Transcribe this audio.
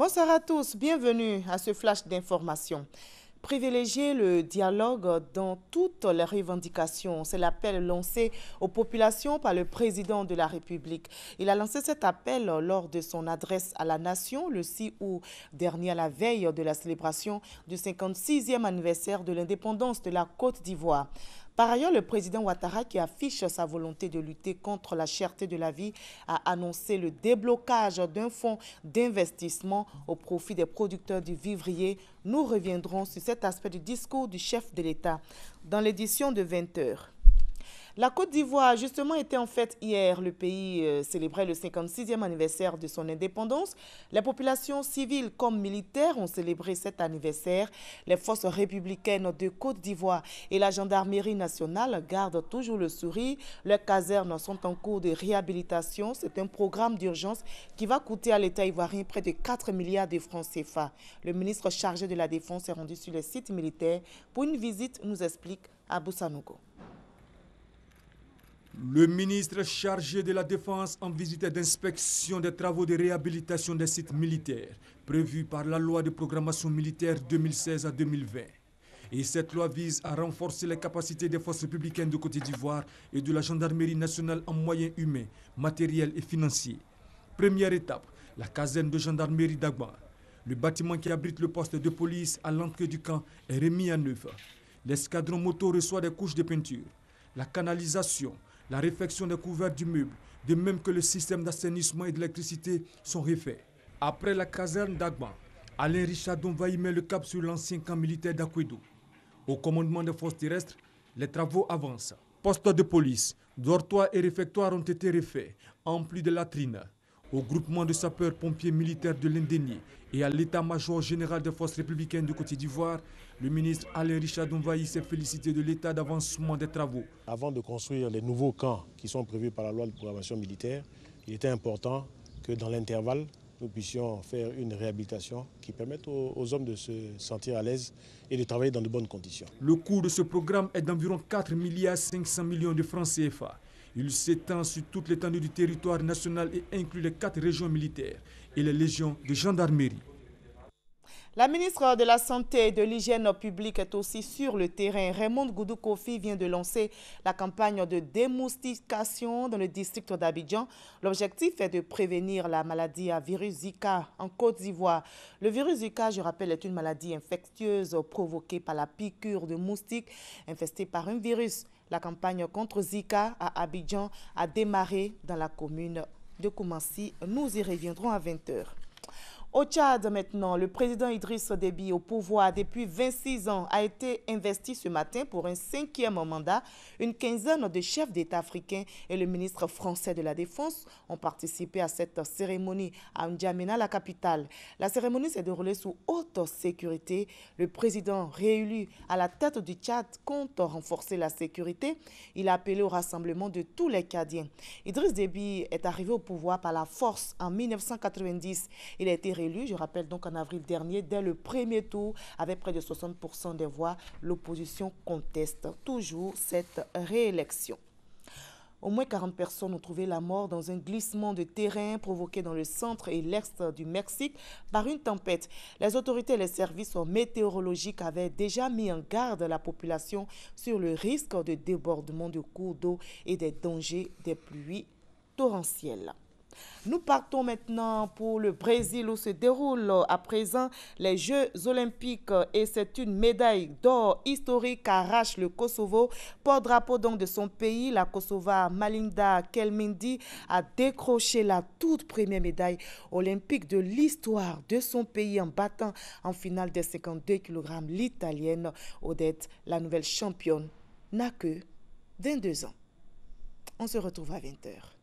Bonsoir à tous, bienvenue à ce flash d'information. Privilégier le dialogue dans toutes les revendications, c'est l'appel lancé aux populations par le président de la République. Il a lancé cet appel lors de son adresse à la nation le 6 août dernier à la veille de la célébration du 56e anniversaire de l'indépendance de la Côte d'Ivoire. Par ailleurs, le président Ouattara, qui affiche sa volonté de lutter contre la cherté de la vie, a annoncé le déblocage d'un fonds d'investissement au profit des producteurs du vivrier. Nous reviendrons sur cet aspect du discours du chef de l'État dans l'édition de 20 h. La Côte d'Ivoire, justement, était en fête hier. Le pays célébrait le 56e anniversaire de son indépendance. Les populations civiles comme militaires ont célébré cet anniversaire. Les forces républicaines de Côte d'Ivoire et la gendarmerie nationale gardent toujours le sourire. Leurs casernes sont en cours de réhabilitation. C'est un programme d'urgence qui va coûter à l'État ivoirien près de 4 milliards de francs CFA. Le ministre chargé de la Défense est rendu sur les sites militaires pour une visite, nous explique Abou Sanogo. Le ministre chargé de la Défense en visite d'inspection des travaux de réhabilitation des sites militaires prévus par la loi de programmation militaire 2016 à 2020. Et cette loi vise à renforcer les capacités des forces républicaines de Côte d'Ivoire et de la gendarmerie nationale en moyens humains, matériels et financiers. Première étape, la caserne de gendarmerie d'Agba. Le bâtiment qui abrite le poste de police à l'entrée du camp est remis en œuvre. L'escadron moto reçoit des couches de peinture. La canalisation, la réfection des couverts du meuble, de même que le système d'assainissement et d'électricité sont refaits. Après la caserne d'Agban, Alain Richard Donvaï met le cap sur l'ancien camp militaire d'Akwedou. Au commandement des forces terrestres, les travaux avancent. Postes de police, dortoirs et réfectoires ont été refaits, en plus de latrines. Au groupement de sapeurs-pompiers militaires de l'Indénié et à l'état-major général des forces républicaines de Côte d'Ivoire, le ministre Alain Richard Donvaï s'est félicité de l'état d'avancement des travaux. Avant de construire les nouveaux camps qui sont prévus par la loi de programmation militaire, il était important que dans l'intervalle, nous puissions faire une réhabilitation qui permette aux hommes de se sentir à l'aise et de travailler dans de bonnes conditions. Le coût de ce programme est d'environ 4,5 milliards de francs CFA. Il s'étend sur toute l'étendue du territoire national et inclut les 4 régions militaires et les légions de gendarmerie. La ministre de la Santé et de l'Hygiène publique est aussi sur le terrain. Raymond Goudou Kofi vient de lancer la campagne de démoustication dans le district d'Abidjan. L'objectif est de prévenir la maladie à virus Zika en Côte d'Ivoire. Le virus Zika, je rappelle, est une maladie infectieuse provoquée par la piqûre de moustiques infestés par un virus. La campagne contre Zika à Abidjan a démarré dans la commune de Koumassi. Nous y reviendrons à 20 h. Au Tchad maintenant, le président Idriss Déby au pouvoir depuis 26 ans a été investi ce matin pour un 5e mandat. Une quinzaine de chefs d'État africains et le ministre français de la Défense ont participé à cette cérémonie à N'Djamena, la capitale. La cérémonie s'est déroulée sous haute sécurité. Le président réélu à la tête du Tchad compte renforcer la sécurité. Il a appelé au rassemblement de tous les Tchadiens. Idriss Déby est arrivé au pouvoir par la force en 1990. Il a été réélu, je rappelle donc en avril dernier, dès le premier tour, avec près de 60% des voix. L'opposition conteste toujours cette réélection. Au moins 40 personnes ont trouvé la mort dans un glissement de terrain provoqué dans le centre et l'est du Mexique par une tempête. Les autorités et les services météorologiques avaient déjà mis en garde la population sur le risque de débordement de cours d'eau et des dangers des pluies torrentielles. Nous partons maintenant pour le Brésil où se déroulent à présent les Jeux olympiques et c'est une médaille d'or historique qu'arrache le Kosovo. Porte-drapeau donc de son pays, la Kosova Malinda Kelmendi a décroché la toute première médaille olympique de l'histoire de son pays en battant en finale des 52 kg l'Italienne Odette. La nouvelle championne n'a que 22 ans. On se retrouve à 20 h.